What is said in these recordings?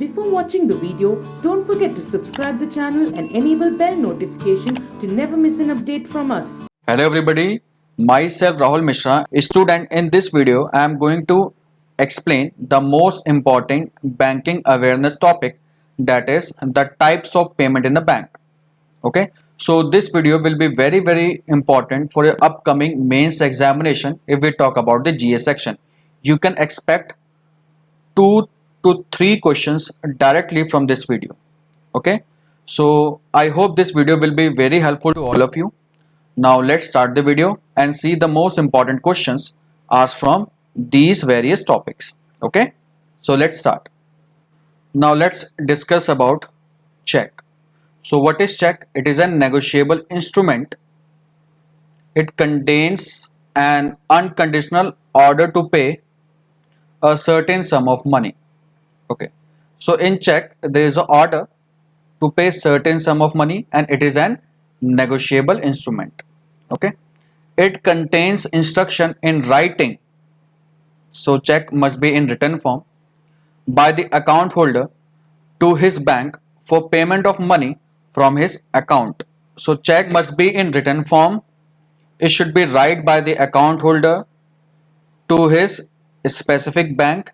Before watching the video, don't forget to subscribe the channel and enable bell notification to never miss an update from us. Hello everybody, myself Rahul Mishra, a student. In this video, I am going to explain the most important banking awareness topic, that is the types of payment in the bank. Okay, so this video will be very important for your upcoming mains examination. If we talk about the GA section, you can expect 2 to 3 questions directly from this video. Okay, so I hope this video will be very helpful to all of you. Now let's start the video and see the most important questions asked from these various topics. Okay, so let's start. Now let's discuss about check. So what is check? It is a negotiable instrument. It contains an unconditional order to pay a certain sum of money. Okay, so in check there is an order to pay certain sum of money and it is an negotiable instrument. Okay, it contains instruction in writing, so check must be in written form, by the account holder to his bank for payment of money from his account. So check must be in written form. It should be write by the account holder to his specific bank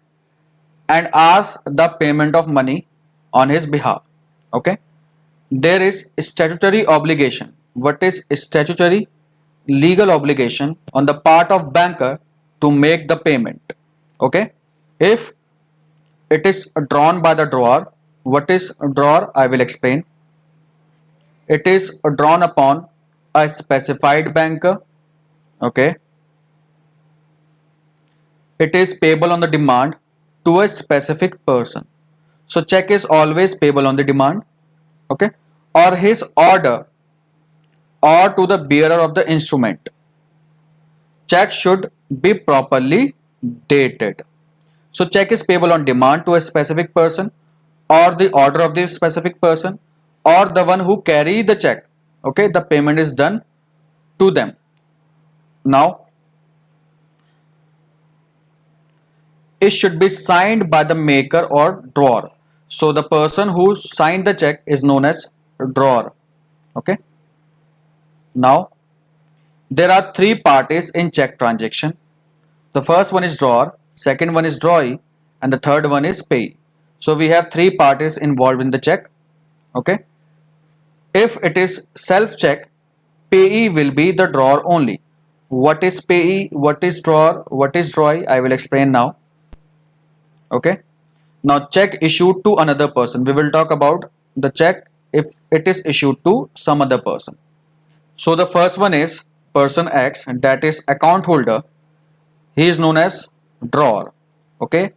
and ask the payment of money on his behalf. Okay, there is statutory obligation. What is statutory? Legal obligation on the part of banker to make the payment. Okay, if it is drawn by the drawer, what is drawer? I will explain. It is drawn upon a specified banker. Okay, it is payable on the demand to a specific person. So check is always payable on the demand. Okay, or his order or to the bearer of the instrument. Check should be properly dated. So check is payable on demand to a specific person or the order of the specific person or the one who carry the check. Okay, the payment is done to them. Now it should be signed by the maker or drawer. So the person who signed the check is known as drawer. Okay, now there are 3 parties in check transaction. The first one is drawer, second one is drawee, and the third one is payee. So we have 3 parties involved in the check. Okay, if it is self check, payee will be the drawer only. What is payee, what is drawer, what is drawee? I will explain now. Okay, now check issued to another person. We will talk about the check if it is issued to some other person. So the first one is person X, that is account holder. He is known as drawer. Okay,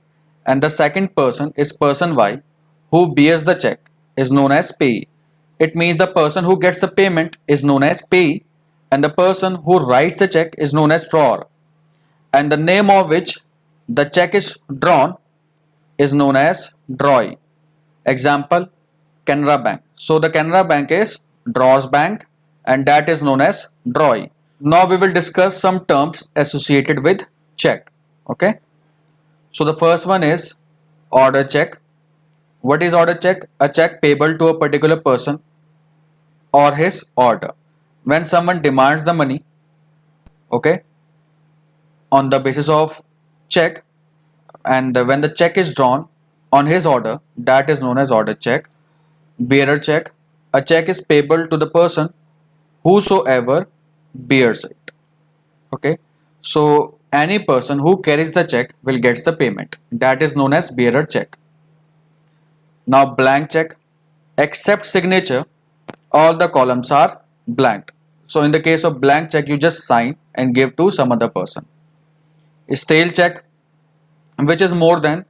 and the second person is person Y, who bears the check, is known as payee. It means the person who gets the payment is known as payee and the person who writes the check is known as drawer, and the name of which the check is drawn is known as drawee. Example, Canara Bank. So the Canara Bank is drawer's bank and that is known as drawee. Now we will discuss some terms associated with check. Okay, so the first one is order check. What is order check? A check payable to a particular person or his order. When someone demands the money, okay, on the basis of check, and when the check is drawn on his order, that is known as order check. Bearer check. A check is payable to the person whosoever bears it. Okay, so any person who carries the check will get the payment. That is known as bearer check. Now blank check. Except signature, all the columns are blank. So in the case of blank check, you just sign and give to some other person. Stale check, which is more than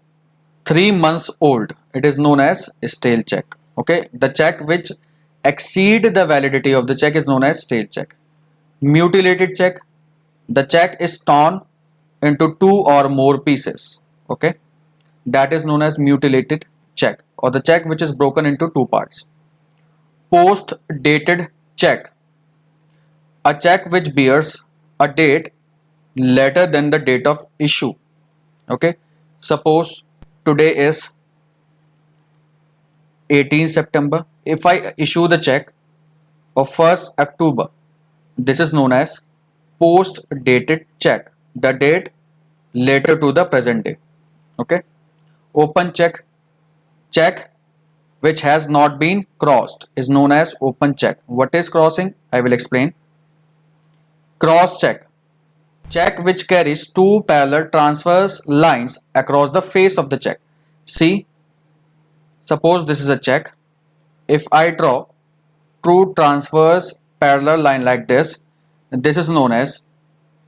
3 months old, it is known as stale check. Okay, the check which exceed the validity of the check is known as stale check. Mutilated check, the check is torn into 2 or more pieces. Okay, that is known as mutilated check, or the check which is broken into 2 parts. Post dated check, a check which bears a date later than the date of issue. Okay, suppose today is 18 September. If I issue the check of 1st October, this is known as post dated check, the date later to the present day. Okay. Open check, check which has not been crossed is known as open check. What is crossing? I will explain. Cross check, check which carries two parallel transverse lines across the face of the check. See, suppose this is a check. If I draw two transverse parallel line like this is known as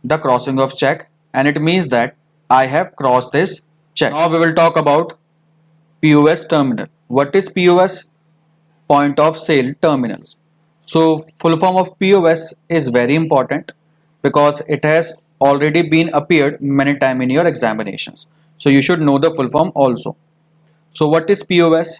the crossing of check, and it means that I have crossed this check. Now we will talk about POS terminal. What is POS? Point of sale terminals. So full form of POS is very important because it has already been appeared many times in your examinations. So you should know the full form also. So what is POS?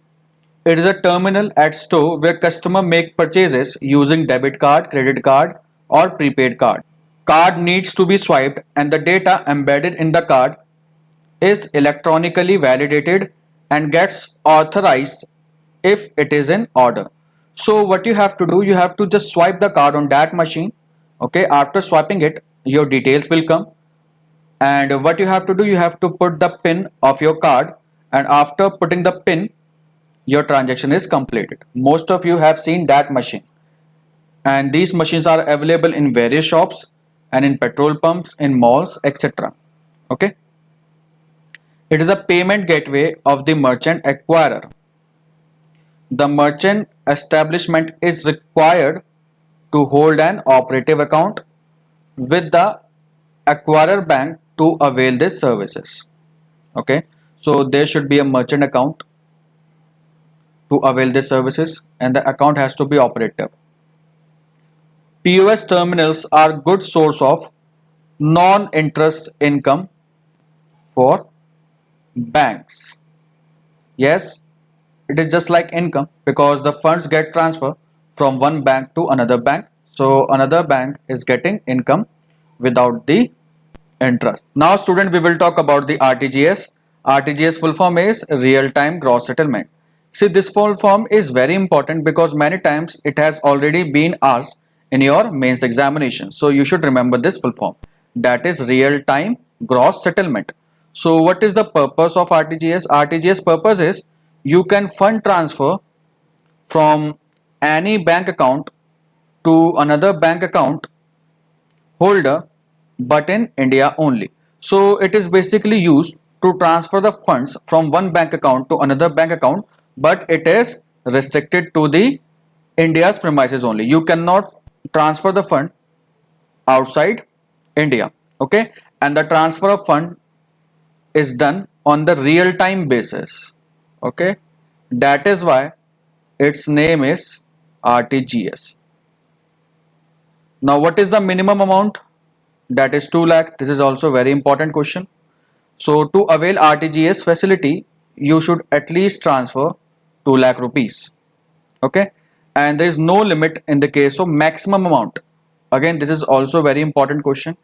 It is a terminal at store where customer make purchases using debit card, credit card or prepaid card. Card needs to be swiped and the data embedded in the card is electronically validated and gets authorized if it is in order. So what you have to do, you have to just swipe the card on that machine. Okay, after swiping it, your details will come, and what you have to do, you have to put the pin of your card, and after putting the pin, your transaction is completed. Most of you have seen that machine, and these machines are available in various shops and in petrol pumps, in malls, etc. Okay. It is a payment gateway of the merchant acquirer. The merchant establishment is required to hold an operative account with the acquirer bank to avail these services. Okay, so there should be a merchant account to avail these services, and the account has to be operative. POS terminals are good source of non-interest income for banks. Yes, it is just like income because the funds get transferred from one bank to another bank. So another bank is getting income without the interest. Now student, we will talk about the RTGS. RTGS full form is real time gross settlement. See, this full form is very important because many times it has already been asked in your mains examination. So you should remember this full form, that is real time gross settlement. So what is the purpose of RTGS? RTGS purpose is you can fund transfer from any bank account to another bank account holder, but in India only. So it is basically used to transfer the funds from one bank account to another bank account, but it is restricted to the India's premises only. You cannot transfer the fund outside India. Okay, and the transfer of fund is done on the real time basis. Okay, that is why its name is RTGS. Now what is the minimum amount? That is 2 lakh. This is also very important question. So to avail RTGS facility, you should at least transfer 2 lakh rupees. Okay, and there is no limit in the case of maximum amount. Again, this is also very important question.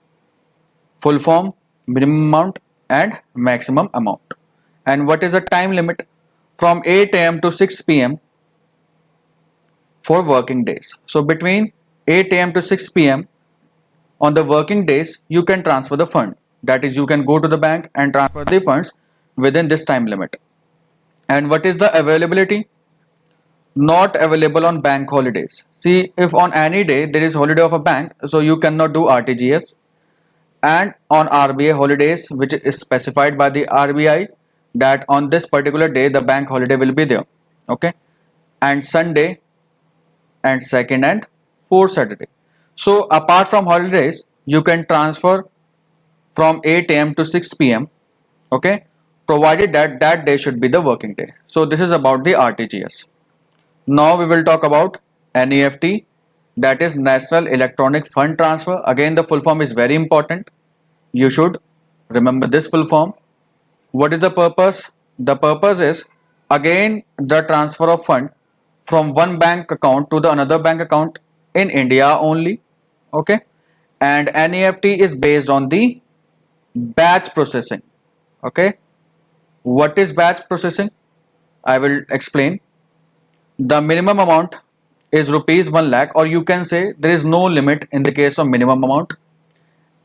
Full form, minimum amount and maximum amount. And what is the time limit? From 8 AM to 6 PM for working days. So between 8 AM to 6 PM on the working days, you can transfer the fund. That is, you can go to the bank and transfer the funds within this time limit. And what is the availability? Not available on bank holidays. See, if on any day there is holiday of a bank, so you cannot do RTGS. And on RBI holidays, which is specified by the RBI, that on this particular day the bank holiday will be there. Okay, and Sunday and second and fourth Saturday. So apart from holidays, you can transfer from 8 AM to 6 PM. Okay, provided that that day should be the working day. So this is about the RTGS. Now we will talk about NEFT, that is National Electronic Fund Transfer. Again, the full form is very important. You should remember this full form. What is the purpose? The purpose is again the transfer of fund from one bank account to the another bank account in India only. Okay, and NEFT is based on the batch processing. Okay, what is batch processing? I will explain. the minimum amount is rupees 1 lakh, or you can say there is no limit in the case of minimum amount,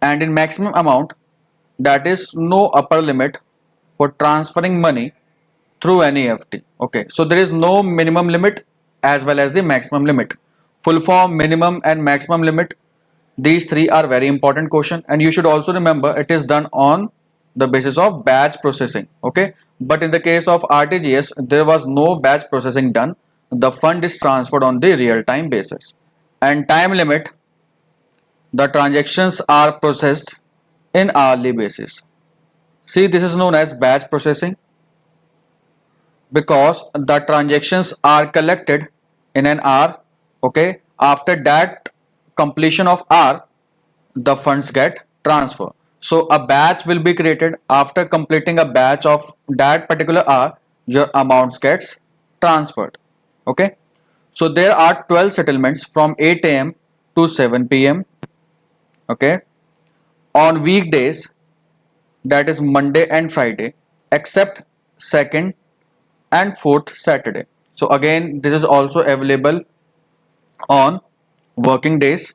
and in maximum amount, that is no upper limit for transferring money through NEFT. Okay, so there is no minimum limit as well as the maximum limit. Full form, minimum and maximum limit, these three are very important question, and you should also remember it is done on the basis of batch processing. Okay, but in the case of RTGS there was no batch processing done. The fund is transferred on the real time basis. And time limit, the transactions are processed in hourly basis. See, this is known as batch processing because the transactions are collected in an hour. Okay, after that completion of hour, the funds get transferred. So a batch will be created. After completing a batch of that particular hour, your amounts gets transferred. Okay, so there are 12 settlements from 8 a.m. to 7 p.m. Okay, on weekdays, that is Monday and Friday, except second and fourth Saturday. So again, this is also available on working days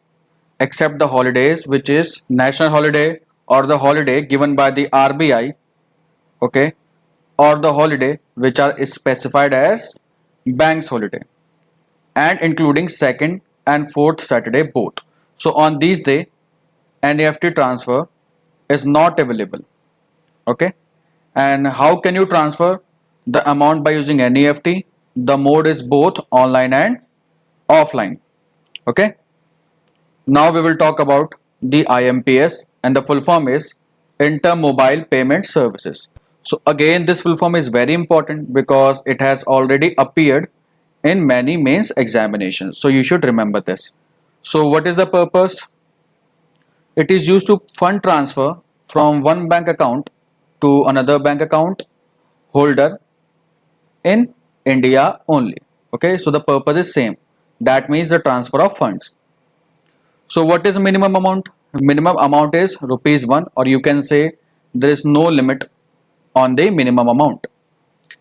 except the holidays, which is national holiday or the holiday given by the RBI, okay, or the holiday which are specified as bank's holiday, and including second and fourth Saturday both. So on these day, NEFT transfer is not available. Okay, and how can you transfer the amount by using NEFT? The mode is both online and offline. Okay, now we will talk about the IMPS, and the full form is Intermobile Payment Services. So again, this full form is very important because it has already appeared in many mains examinations, so you should remember this. So what is the purpose? It is used to fund transfer from one bank account to another bank account holder in India only. Okay, so the purpose is same. That means the transfer of funds. So what is minimum amount? Minimum amount is rupees 1, or you can say there is no limit on the minimum amount.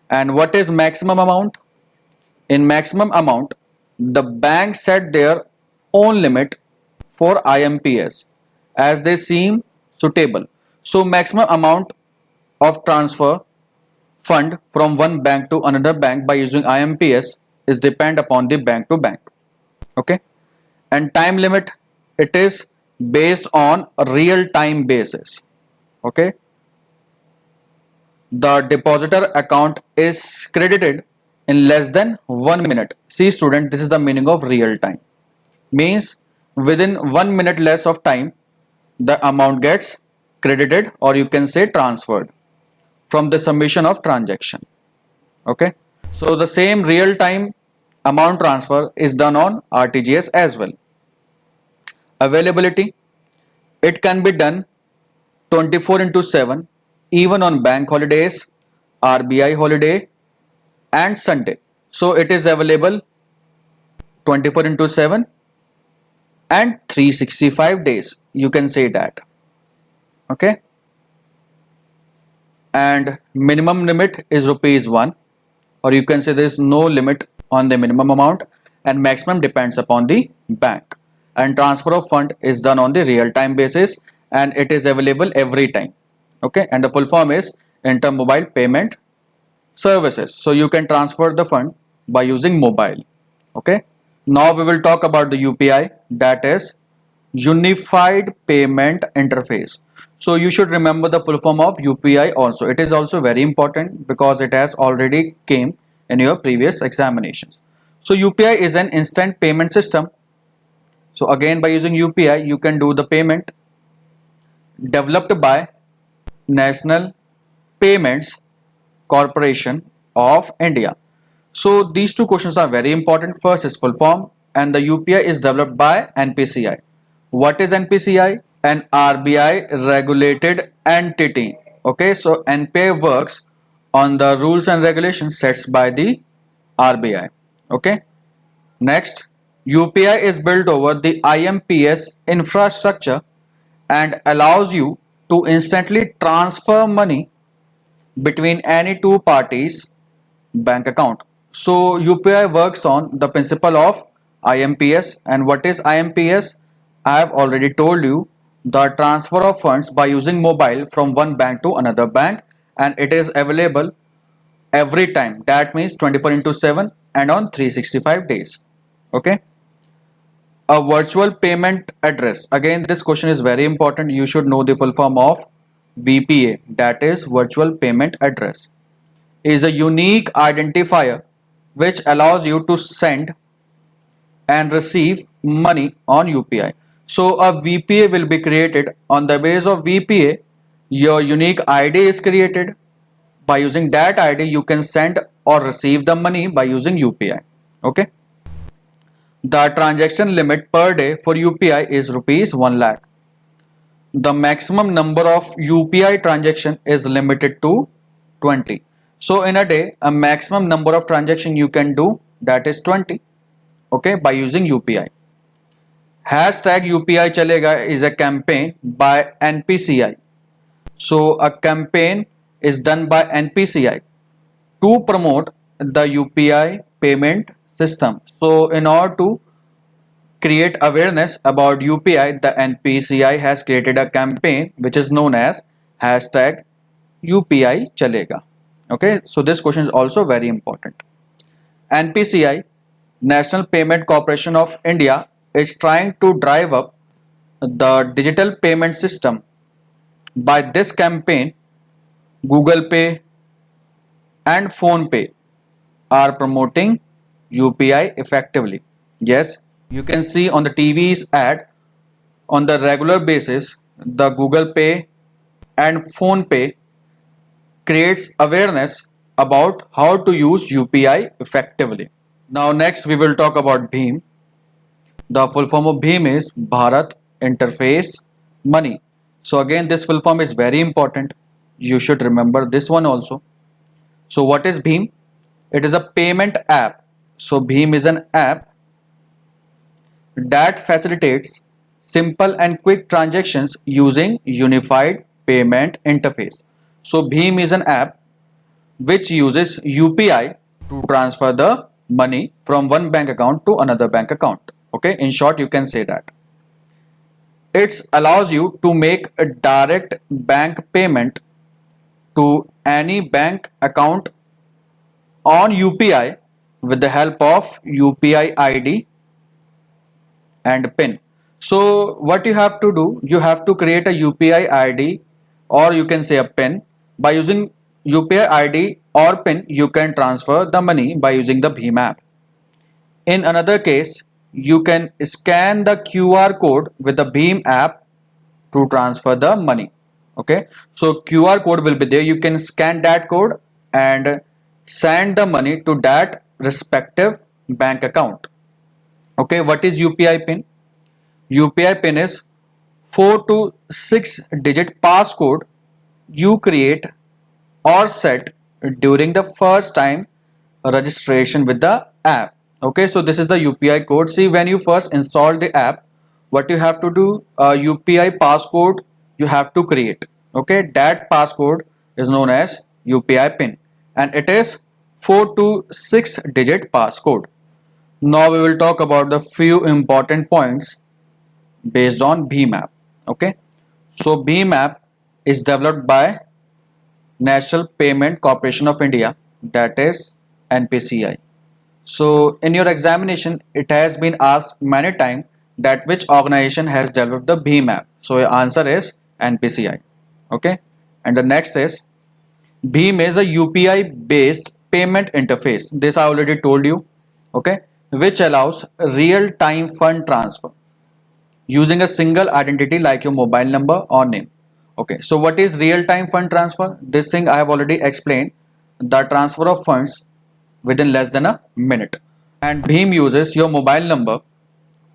And what is maximum amount? In maximum amount, the bank set their own limit for IMPS as they seem suitable. So maximum amount of transfer fund from one bank to another bank by using IMPS is depend upon the bank to bank. Okay, and time limit, it is based on a real time basis. Okay, the depositor account is credited in less than 1 minute. See student, this is the meaning of real time. Means within 1 minute less of time, the amount gets credited, or you can say transferred from the submission of transaction. Okay, so the same real time amount transfer is done on RTGS as well. Availability, it can be done 24/7 even on bank holidays, RBI holiday and Sunday. So it is available 24/7 and 365 days, you can say that. Okay, and minimum limit is rupees 1, or you can say there is no limit on the minimum amount, and maximum depends upon the bank. And transfer of fund is done on the real time basis, and it is available every time. Okay, and the full form is Intermobile Payment Services. So you can transfer the fund by using mobile. Okay, now we will talk about the UPI, that is Unified Payment Interface. So you should remember the full form of UPI also. It is also very important because it has already came in your previous examinations. So UPI is an instant payment system. So again, by using UPI, you can do the payment, developed by National Payments Corporation of India. So these two questions are very important. First is full form, and the UPI is developed by NPCI. What is NPCI? An RBI regulated entity. Okay, so NPCI works on the rules and regulations set by the RBI. Okay, next, UPI is built over the IMPS infrastructure and allows you to instantly transfer money between any two parties' bank account. So UPI works on the principle of IMPS. And what is IMPS? I have already told you, the transfer of funds by using mobile from one bank to another bank, and it is available every time. That means 24 into 7 and on 365 days. Okay. A virtual payment address. Again, this question is very important. You should know the full form of VPA, that is virtual payment address, is a unique identifier which allows you to send and receive money on UPI. So a VPA will be created. On the base of VPA, your unique ID is created. By using that ID, you can send or receive the money by using UPI. Okay. The transaction limit per day for UPI is rupees 1 lakh. The maximum number of UPI transaction is limited to 20. So in a day, a maximum number of transaction you can do, that is 20. Okay, by using UPI. Hashtag UPI Chalega is a campaign by NPCI. So a campaign is done by NPCI to promote the UPI payment system. So in order to create awareness about UPI, the NPCI has created a campaign which is known as hashtag UPI Chalega. Okay, so this question is also very important. NPCI, National Payment Corporation of India, is trying to drive up the digital payment system. By this campaign, Google Pay and Phone Pay are promoting UPI effectively. Yes, you can see on the TV's ad on the regular basis, the Google Pay and Phone Pay creates awareness about how to use UPI effectively. Now next we will talk about BHIM. The full form of BHIM is Bharat Interface Money. So again, this full form is very important. You should remember this one also. So what is BHIM? It is a payment app. So BHIM is an app that facilitates simple and quick transactions using unified payment interface. So BHIM is an app which uses UPI to transfer the money from one bank account to another bank account. Okay, in short, you can say that. It allows you to make a direct bank payment to any bank account on UPI with the help of UPI ID and PIN. So what you have to do, you have to create a UPI ID or you can say a PIN. By using UPI ID or PIN, you can transfer the money by using the BHIM app. In another case, you can scan the QR code with the BHIM app to transfer the money. Okay, so QR code will be there. You can scan that code and send the money to that respective bank account. Okay, what is UPI PIN? UPI PIN is 4 to 6 digit passcode you create or set during the first time registration with the app. Okay, so this is the UPI code. See, when you first install the app, what you have to do, UPI passcode you have to create. Okay, that passcode is known as UPI PIN and it is 4 to 6 digit passcode. Now we will talk about the few important points based on BHIM app. Okay, so BHIM app is developed by National Payment Corporation of India, that is NPCI. So in your examination, it has been asked many times that which organization has developed the BHIM app. So your answer is NPCI. Okay, and the next is BHIM is a UPI based payment interface. This I already told you. Okay, which allows real time fund transfer using a single identity like your mobile number or name. Okay, so what is real time fund transfer? This thing I have already explained. The transfer of funds within less than a minute, and BHIM uses your mobile number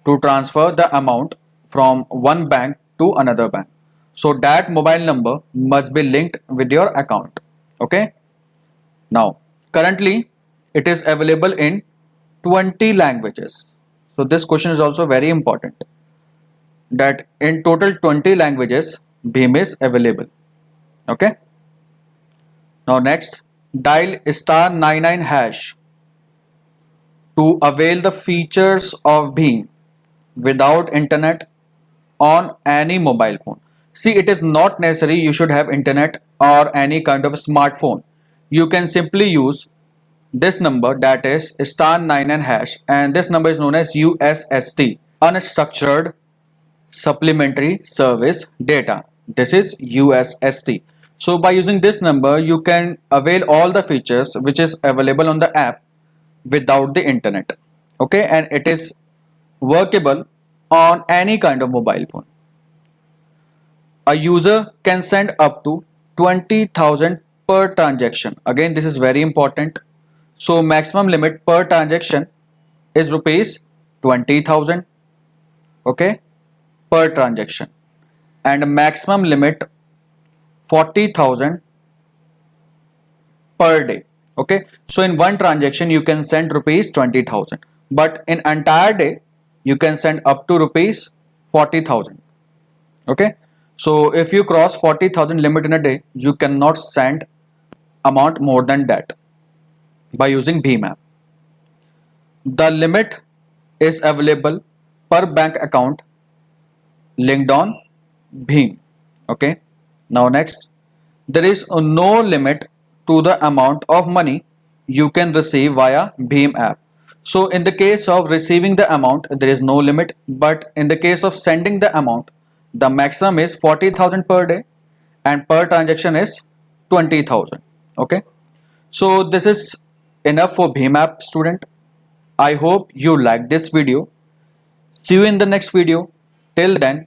to transfer the amount from one bank to another bank. So that mobile number must be linked with your account. Okay, now currently it is available in 20 languages. So this question is also very important, that in total 20 languages BHIM is available. Okay, now next, dial *99# to avail the features of Bheem without internet on any mobile phone. See, it is not necessary you should have internet or any kind of smartphone. You can simply use this number, that is star 99 hash, and this number is known as USST, unstructured supplementary service data. This is USST. So by using this number you can avail all the features which is available on the app without the internet. Okay, and it is workable on any kind of mobile phone. A user can send up to 20,000 per transaction. Again, this is very important. So maximum limit per transaction is rupees 20,000, okay, per transaction, and maximum limit 40,000 per day. Okay, so in one transaction you can send rupees 20,000, but in entire day you can send up to rupees 40,000. Okay, so if you cross 40,000 limit in a day, you cannot send amount more than that by using Bheem app. The limit is available per bank account linked on Bheem. Okay, now next, there is no limit to the amount of money you can receive via Bheem app. So in the case of receiving the amount, there is no limit, but in the case of sending the amount, the maximum is 40,000 per day and per transaction is 20,000. Okay, so this is enough for Bheem app, student. I hope you liked this video. See you in the next video. Till then,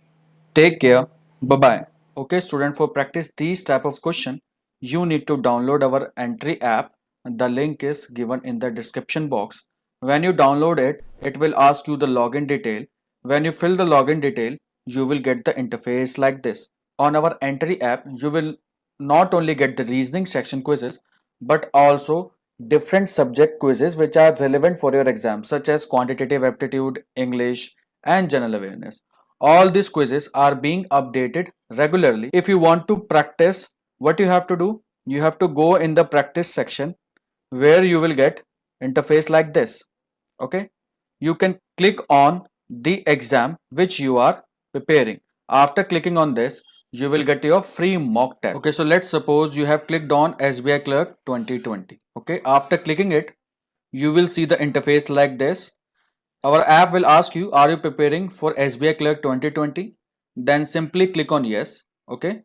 take care. Bye bye. Okay, student, for practice these type of question, you need to download our entry app. The link is given in the description box. When you download it, it will ask you the login detail. When you fill the login detail, you will get the interface like this. On our entry app, you will not only get the reasoning section quizzes, but also different subject quizzes which are relevant for your exam, such as quantitative aptitude, English, and general awareness. All these quizzes are being updated regularly. If you want to practice, what you have to do, you have to go in the practice section where you will get interface like this. Okay, you can click on the exam which you are preparing. After clicking on this, you will get your free mock test. Okay, so let's suppose you have clicked on SBI Clerk 2020. Okay, after clicking it, you will see the interface like this. Our app will ask you, are you preparing for SBI Clerk 2020? Then simply click on yes. Okay,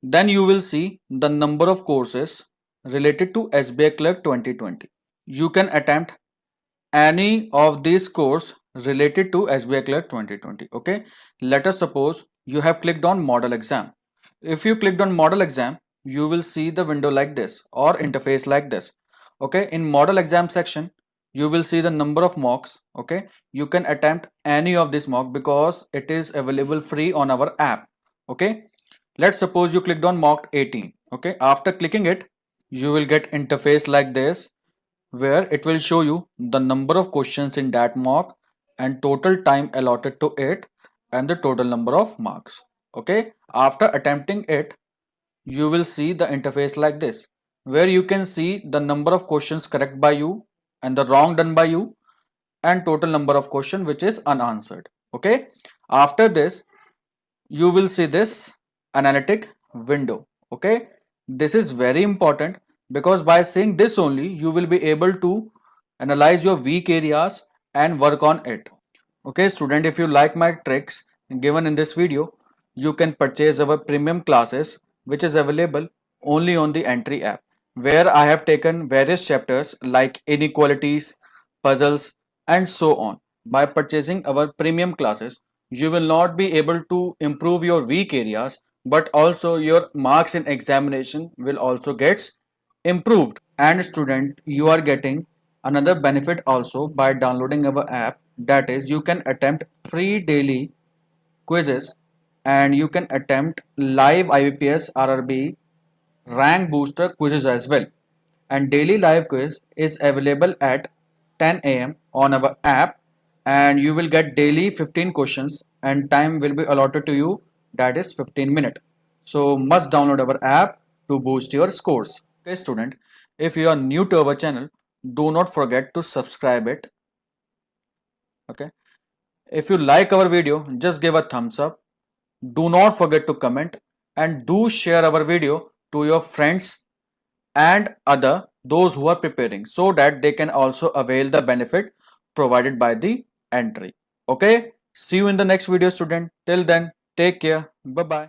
then you will see the number of courses related to SBI Clerk 2020. You can attempt any of these course related to SBI Clerk 2020. Okay, let us suppose you have clicked on model exam. If you clicked on model exam, you will see the window like this or interface like this. Okay, in model exam section, you will see the number of mocks. Okay, you can attempt any of this mock because it is available free on our app. Okay, let's suppose you clicked on mock 18. Okay, after clicking it, you will get interface like this where it will show you the number of questions in that mock and total time allotted to it and the total number of marks. Okay, after attempting it, you will see the interface like this where you can see the number of questions correct by you and the wrong done by you and total number of question which is unanswered. Okay, after this you will see this analytic window. Okay, this is very important because by seeing this only you will be able to analyze your weak areas and work on it. Okay student, if you like my tricks given in this video, you can purchase our premium classes which is available only on the entry app, where I have taken various chapters like inequalities, puzzles, and so on. By purchasing our premium classes, you will not be able to improve your weak areas, but also your marks in examination will also get improved. And student, you are getting another benefit also by downloading our app, that is you can attempt free daily quizzes and you can attempt live IBPS RRB rank booster quizzes as well. And daily live quiz is available at 10 a.m. on our app, and you will get daily 15 questions and time will be allotted to you, that is 15 minutes. So must download our app to boost your scores. Okay student, if you are new to our channel, do not forget to subscribe it. Okay, if you like our video, just give a thumbs up. Do not forget to comment and do share our video to your friends and those who are preparing, so that they can also avail the benefit provided by the entry. Okay, see you in the next video, student. Till then, take care. Bye bye.